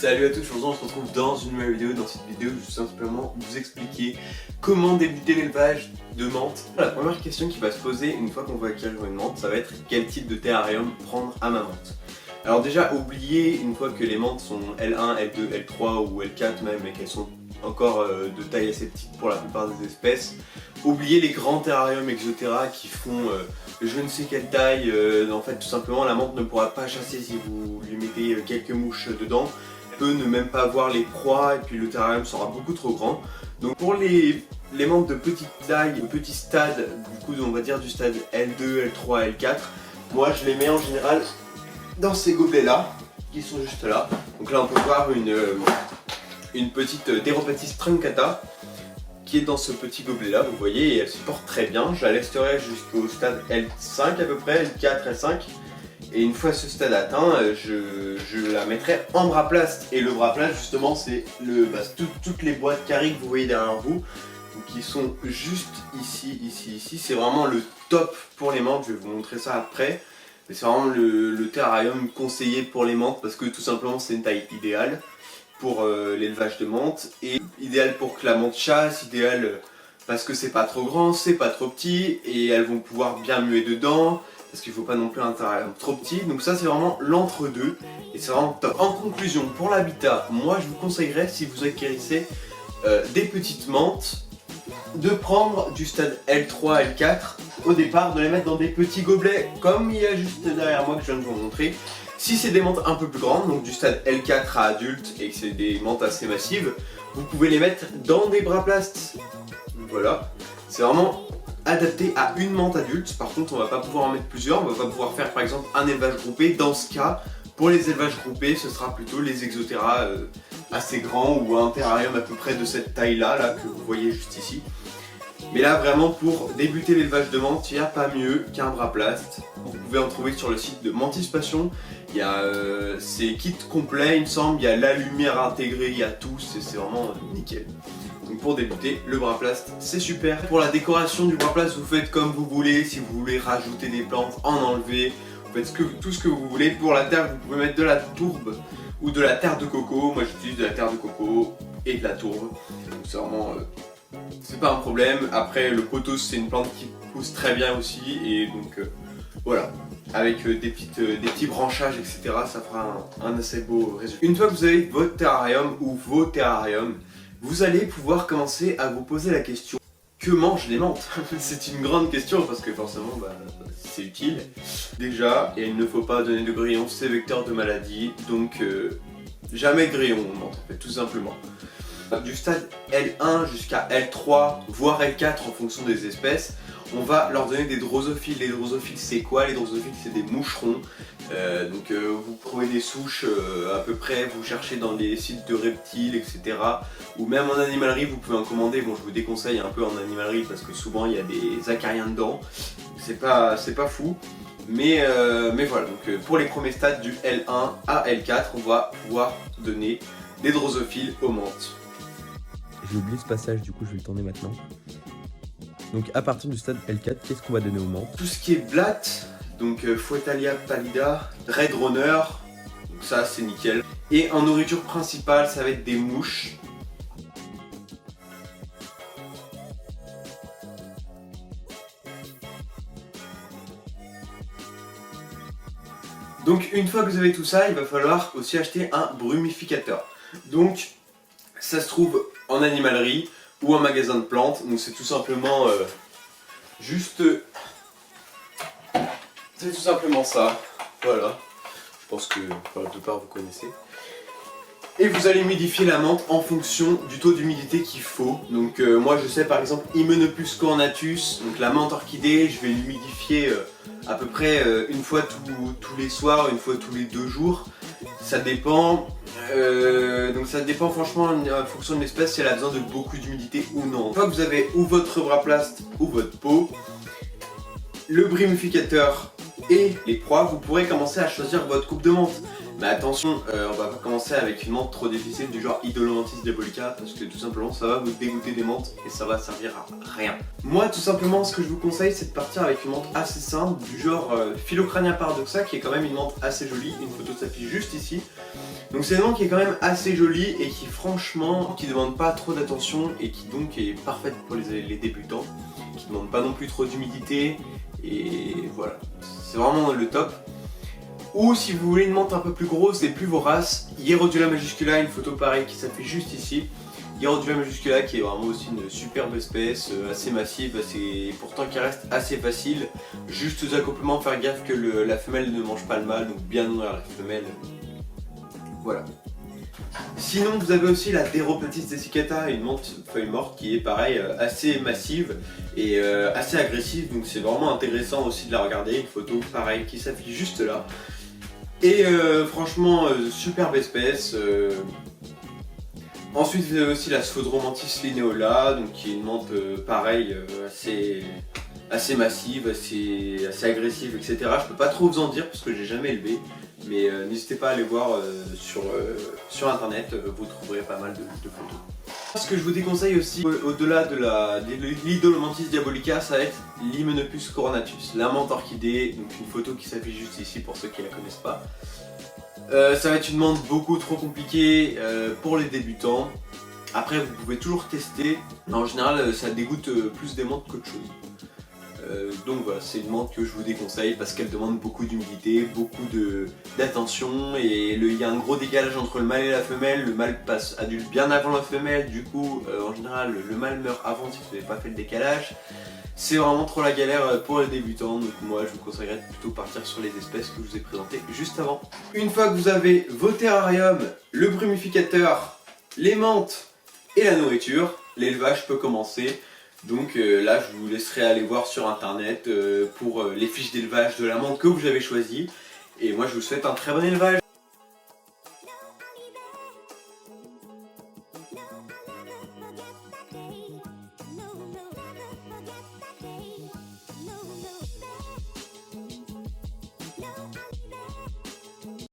Salut à tous, aujourd'hui on se retrouve dans une nouvelle vidéo. Dans cette vidéo, je vais simplement vous expliquer comment débuter l'élevage de menthes. La première question qui va se poser une fois qu'on va acquérir une menthe, ça va être quel type de terrarium prendre à ma menthe. Alors déjà, oubliez une fois que les menthes sont L1, L2, L3 ou L4 même, et qu'elles sont encore de taille assez petite pour la plupart des espèces, oubliez les grands terrariums Exotera qui font je ne sais quelle taille. En fait, tout simplement, la menthe ne pourra pas chasser si vous lui mettez quelques mouches dedans. Elle peut ne même pas voir les proies et puis le terrarium sera beaucoup trop grand. Donc pour les menthes de petite taille, de petit stade, du coup on va dire du stade L2, L3, L4, moi je les mets en général dans ces gobelets là, qui sont juste là. Donc là on peut voir une petite Deropatis truncata qui est dans ce petit gobelet là, vous voyez, et elle se porte très bien. Je la laisserai jusqu'au stade L5 à peu près, L4, L5. Et une fois ce stade atteint, je la mettrai en Braplast. Et le Braplast justement c'est toutes les boîtes carrées que vous voyez derrière vous, qui sont juste ici. C'est vraiment le top pour les menthes, je vais vous montrer ça après. Mais c'est vraiment le terrarium conseillé pour les menthes parce que tout simplement c'est une taille idéale pour l'élevage de menthes, et idéal pour que la menthe chasse, idéal parce que c'est pas trop grand, c'est pas trop petit, et elles vont pouvoir bien muer dedans, parce qu'il faut pas non plus un terrarium trop petit. Donc ça c'est vraiment l'entre-deux, et c'est vraiment top. En conclusion, pour l'habitat, moi je vous conseillerais, si vous acquérissez des petites menthes, de prendre du stade L3, L4 au départ, de les mettre dans des petits gobelets, comme il y a juste derrière moi que je viens de vous montrer. Si c'est des menthes un peu plus grandes, donc du stade L4 à adulte, et que c'est des menthes assez massives, vous pouvez les mettre dans des Braplast. Voilà, c'est vraiment adapté à une menthe adulte. Par contre, on va pas pouvoir en mettre plusieurs, on va pas pouvoir faire par exemple un élevage groupé. Dans ce cas, pour les élevages groupés, ce sera plutôt les Exotera assez grands, ou un terrarium à peu près de cette taille-là, que vous voyez juste ici. Mais là vraiment pour débuter l'élevage de menthes, il n'y a pas mieux qu'un Braplast. Vous pouvez en trouver sur le site de Mantispation. Il y a ces kits complets il me semble, il y a la lumière intégrée, il y a tout, c'est vraiment nickel. Donc pour débuter, le Braplast c'est super. Pour la décoration du Braplast, vous faites comme vous voulez. Si vous voulez rajouter des plantes, en enlever, vous faites tout ce que vous voulez. Pour la terre, vous pouvez mettre de la tourbe ou de la terre de coco. Moi j'utilise de la terre de coco et de la tourbe. Donc c'est vraiment... c'est pas un problème. Après le pothos c'est une plante qui pousse très bien aussi, et donc voilà, avec des petits branchages etc, ça fera un assez beau résultat. Une fois que vous avez votre terrarium ou vos terrariums, vous allez pouvoir commencer à vous poser la question: que mangent les menthes? C'est une grande question parce que forcément c'est utile. Déjà, il ne faut pas donner de grillons, c'est vecteur de maladie, donc jamais de grillons aux menthes en fait, tout simplement. Du stade L1 jusqu'à L3, voire L4 en fonction des espèces, on va leur donner des drosophiles. Les drosophiles c'est quoi? Les drosophiles c'est des moucherons. Vous trouvez des souches à peu près, vous cherchez dans des sites de reptiles etc. Ou même en animalerie vous pouvez en commander. Bon, je vous déconseille un peu en animalerie parce que souvent il y a des acariens dedans. C'est pas fou. Mais voilà, donc pour les premiers stades du L1 à L4, on va pouvoir donner des drosophiles aux menthes. J'ai oublié ce passage, du coup je vais le tourner maintenant. Donc à partir du stade L4, qu'est-ce qu'on va donner aux menthes? Tout ce qui est blatte, donc Fouettalia pallida, Red Runner, donc ça c'est nickel. Et en nourriture principale, ça va être des mouches. Donc une fois que vous avez tout ça, il va falloir aussi acheter un brumificateur. Donc ça se trouve en animalerie ou en magasin de plantes. Donc c'est tout simplement c'est tout simplement ça. Voilà. Je pense que pour la plupart vous connaissez. Et vous allez humidifier la menthe en fonction du taux d'humidité qu'il faut. Donc moi je sais par exemple Hymenopus cornatus, donc la menthe orchidée, je vais l'humidifier à peu près une fois tous les soirs, une fois tous les 2 jours. Ça dépend. Donc ça dépend franchement en fonction de l'espèce si elle a besoin de beaucoup d'humidité ou non. Une fois que vous avez ou votre Braplast ou votre pot, le brumificateur et les proies, vous pourrez commencer à choisir votre coupe de menthe. Mais attention, on va pas commencer avec une menthe trop difficile du genre Idolomantis diabolica, parce que tout simplement ça va vous dégoûter des menthes et ça va servir à rien. Moi tout simplement ce que je vous conseille c'est de partir avec une menthe assez simple du genre Philocrania paradoxa, qui est quand même une menthe assez jolie. Une photo s'affiche juste ici. Donc c'est une menthe qui est quand même assez jolie et qui franchement, qui demande pas trop d'attention et qui donc est parfaite pour les débutants, qui demande pas non plus trop d'humidité et voilà, c'est vraiment le top. Ou si vous voulez une menthe un peu plus grosse et plus vorace, Hierodula majuscula, une photo pareille qui s'affiche juste ici. Hierodula majuscula qui est vraiment aussi une superbe espèce, assez massive, pourtant qui reste assez facile. Juste aux accouplements, faire gaffe que la femelle ne mange pas le mâle, donc bien nourrir la femelle. Voilà. Sinon vous avez aussi la Deroplatis dessicata, une menthe feuille morte qui est pareil assez massive et assez agressive, donc c'est vraiment intéressant aussi de la regarder, une photo pareille qui s'affiche juste là. Et franchement superbe espèce. Ensuite vous avez aussi la Sphodromantis lineola, donc qui est une menthe pareil assez massive, assez agressive, etc. Je peux pas trop vous en dire parce que j'ai jamais élevé. Mais n'hésitez pas à aller voir sur internet, vous trouverez pas mal de photos. Ce que je vous déconseille aussi, au-delà de l'Idolomantis diabolica, ça va être l'Hymenopus coronatus, la menthe orchidée, donc une photo qui s'affiche juste ici pour ceux qui la connaissent pas. Ça va être une menthe beaucoup trop compliquée pour les débutants. Après vous pouvez toujours tester, mais en général ça dégoûte plus des menthes qu'autre chose. Donc voilà, c'est une menthe que je vous déconseille parce qu'elle demande beaucoup d'humidité, beaucoup d'attention et il y a un gros décalage entre le mâle et la femelle. Le mâle passe adulte bien avant la femelle, du coup en général le mâle meurt avant si vous n'avez pas fait le décalage. C'est vraiment trop la galère pour les débutants, donc moi je vous conseillerais de plutôt partir sur les espèces que je vous ai présentées juste avant. Une fois que vous avez vos terrariums, le brumificateur, les menthes et la nourriture, l'élevage peut commencer. Donc là je vous laisserai aller voir sur internet pour les fiches d'élevage de la menthe que vous avez choisie. Et moi je vous souhaite un très bon élevage.